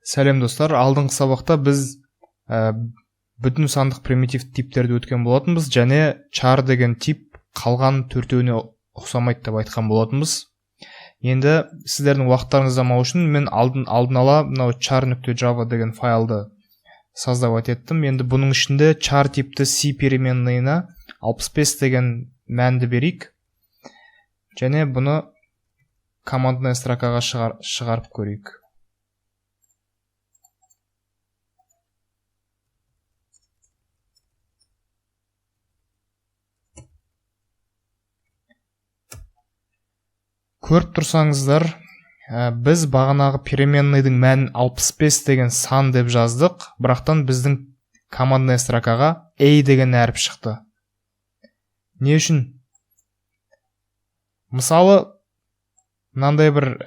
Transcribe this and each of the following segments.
Сәлем достар, алдыңғы сабақта біз бүтін сандық примитив типтерді өткен болатынбыз, және char деген тип қалған төртеуіне ұқсамайды деп айтқан болатынбыз. Енді сіздердің уақыттарыңызды алмау үшін мен алдын ала мынау char.java деген файлды создавать еттім. Енді бұның ішінде char типті C переменныйына 65 деген мәнді берейік, және бұны командная строкаға шығарып көрейік. Көріп тұрсаңыздар, біз бағанағы переменныйдың мәнін 65 деген сан деп жаздық, бірақтан біздің командная строкаға a деген әріп шықты. Не үшін? Мысалы, мынандай бір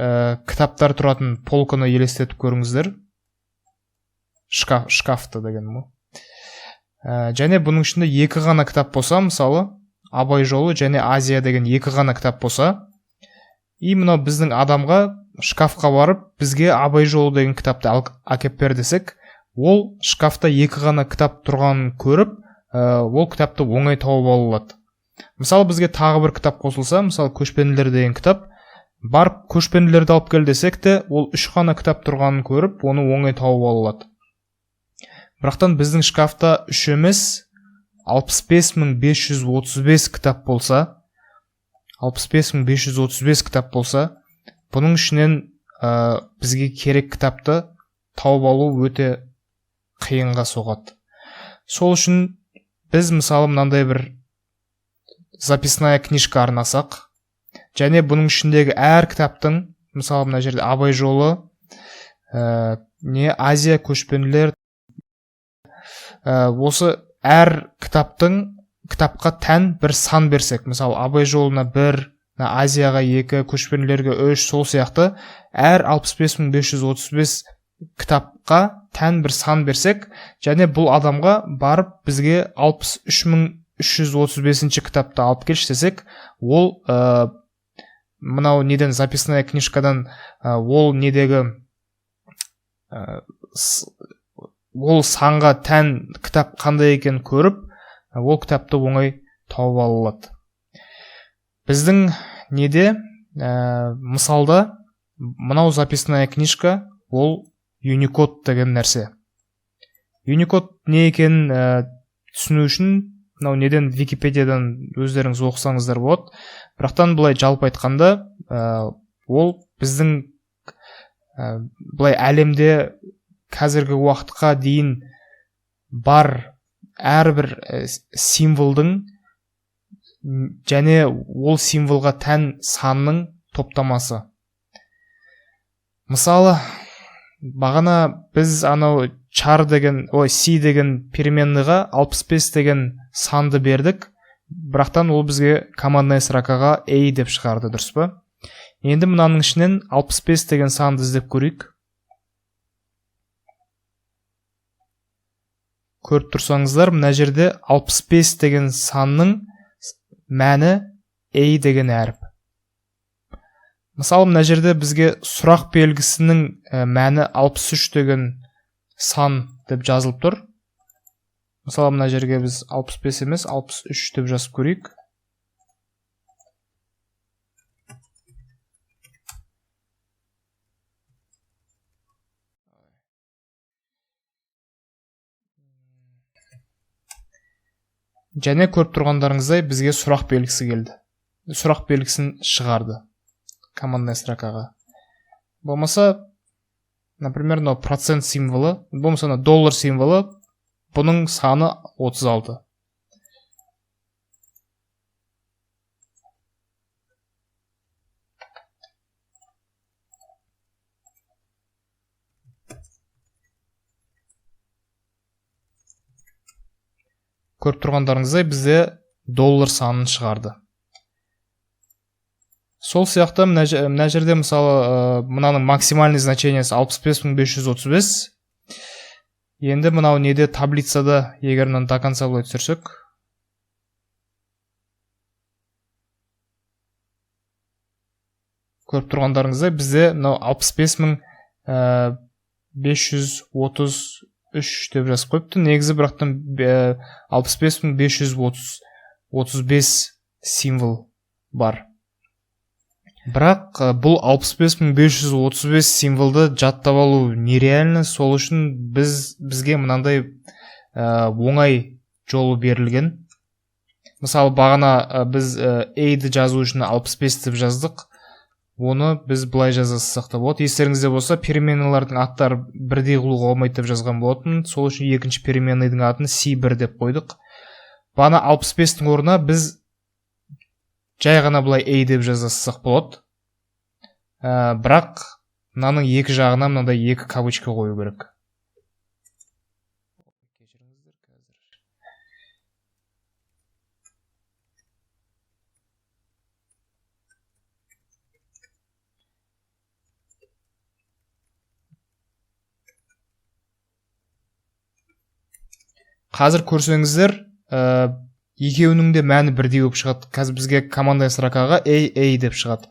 кітаптар тұратын полканы елестетіп көріңіздер. Шкафты деген мұ. Және бұның ішінде екі ғана кітап болса, мысалы, Абай жолы және Азия деген екі ғана кітап болса, и мынау біздің адамға шкафқа барып, бізге Абай жолы деген кітапты әкеп бер десек, ол шкафта екі ғана кітап тұрғанын көріп, ол кітапты оңай тауып ала алады. Мысалы, бізге тағы бір кітап қосылса, мысалы, көшпенділер деген кітап, барып көшпенділерді алып кел десек те, ол үш ғана кітап тұрғанын көріп, оны оңай тауып ала алады. Бірақтан біздің шкафта үш емес, 65535 кітап болса, 65535 кітап болса, бұның ішінен бізге керек кітапты тауып алу өте қиынға соғады. Сол үшін біз мысалы мынандай бір записная книжка арнасақ, және бұның ішіндегі әр кітаптың, мысалы мына жерде Абай жолы, Азия, көшпенділер, осы әр кітапқа тән бір сан берсек, мысалы Абай жолына 1, Азияға 2, көшпенділерге 3, сол сияқты әр 65535 кітапқа тән бір сан берсек, және бұл адамға барып бізге 63335 кітапты алып келші десек, ол мынау неден записная книжкадан ол недегі ол санға тән кітап қандай екен көріп, ол кітапты оңай тауып ала алады. Біздің неде, мысалда, мынау записная книжка, ол Unicode деген нәрсе. Unicode не екенін түсіну үшін, мынау неден Википедиядан өздеріңіз оқысаңыздар болады. Бірақтан бұлай жалпы айтқанда, ол біздің бұлай әлемде қазіргі уақытқа дейін бар әрбір символдың және ол символға тән санның топтамасы. Мысалы, бағана біз анау char деген, C деген переменныйға 65 деген санды бердік, бірақтан ол бізге командная строкаға a деп шығарды, дұрыс па? Енді мынаның ішінен 65 деген санды іздеп көрейік. Көріп тұрсаңыздар, мына жерде 65 деген санның мәні a деген әріп. Мысалы, мына жерде бізге сұрақ белгісінің мәні 63 деген сан деп жазылып тұр. Мысалы, мына жерге біз 65 емес, 63 деп жазып көрейік. Және көріп тұрғандарыңыздай бізге сұрақ белгісі келді. Сұрақ белгісін шығарды командная строкаға. Болмаса, например, процент символы, болмаса доллар символы, бұның саны 36. Көріп тұрғандарыңыздай бізде доллар санын шығарды. Сол сияқты мына жерде мысалы мынаның максимальный значениесі 65535. Енді мынау неде таблицада егер мынаны до конца былай түсірсек, көріп тұрғандарыңыздай бізде мынау 65 мың 533 деп жазып қойыпты. Негізі бірақтан 65535 символ бар. Бірақ бұл 65535 символды жаттап алу нереально. Сол үшін бізге мынандай оңай жолы берілген. Мысалы, бағана біз A-ді жазу үшін 65 деп жаздық. Оны біз былай жазасақ та болады. Естеріңізде болса, переменналардың аттары бірдей қылуға болмайды деп жазған болатын. Сол үшін екінші переменныйдың атын C1 деп қойдық. Бағана 65-тің орнына біз жай ғана былай A деп жазасақ болады. Бірақ мынаның екі жағына мынандай екі кавычка қою керек. Қазір көрсеңіздер, екеуінің де мәні бірдей болып шығады. Қазір бізге команда строкаға A деп шығады.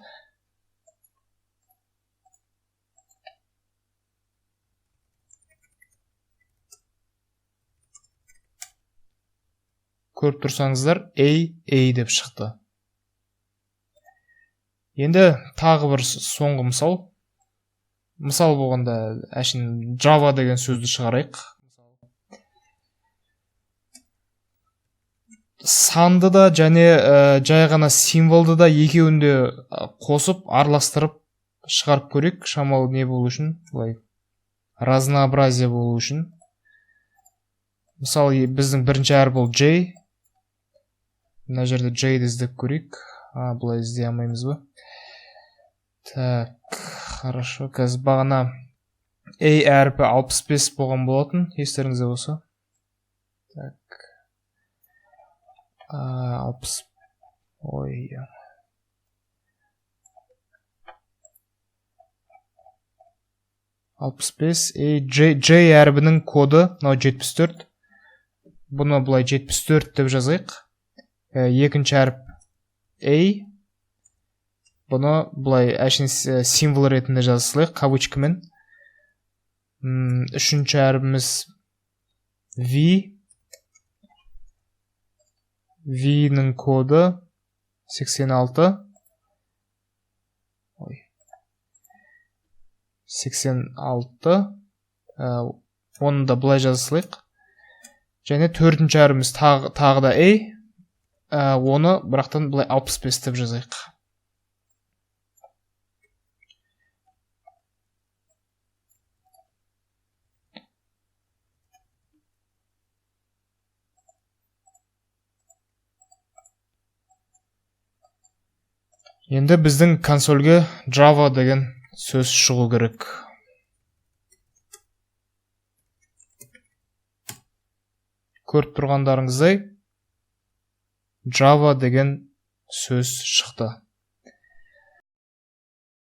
Көріп тұрсаңыздар, A деп шықты. Енді тағы бір соңғы мысал. Мысал болғанда, әшін Java деген сөзді шығарайық. Санды да және жай ғана символды да екеуінде қосып, араластырып шығарып көрейік. Шамалы не болу үшін, былай разнообразие болу үшін. Мысалы, біздің бірінші әріп ол J. Мына жерде J-ді іздеп көрейік. Бұлай іздей алмаймыз ба? Так, хорошо. Қазір бағана A әріпі 65 болған болатын. Естеріңізде болса. Так. 65 J әрбінің коды 74. Бұны бұлай 74 деп жазайық. Екінші әріп A. Бұны бұлай әшін символ ретінде жазылайық кавычкамен. Үшінші әрбіміз V. V-ның коды 86. 86. Оны да бұлай жазылайық. Және төртінші әріміз тағы да A. Оны бірақтан бұлай 65 деп жазайық. Енді біздің консольге Java деген сөз шығу керек. Көріп тұрғандарыңыздай Java деген сөз шықты.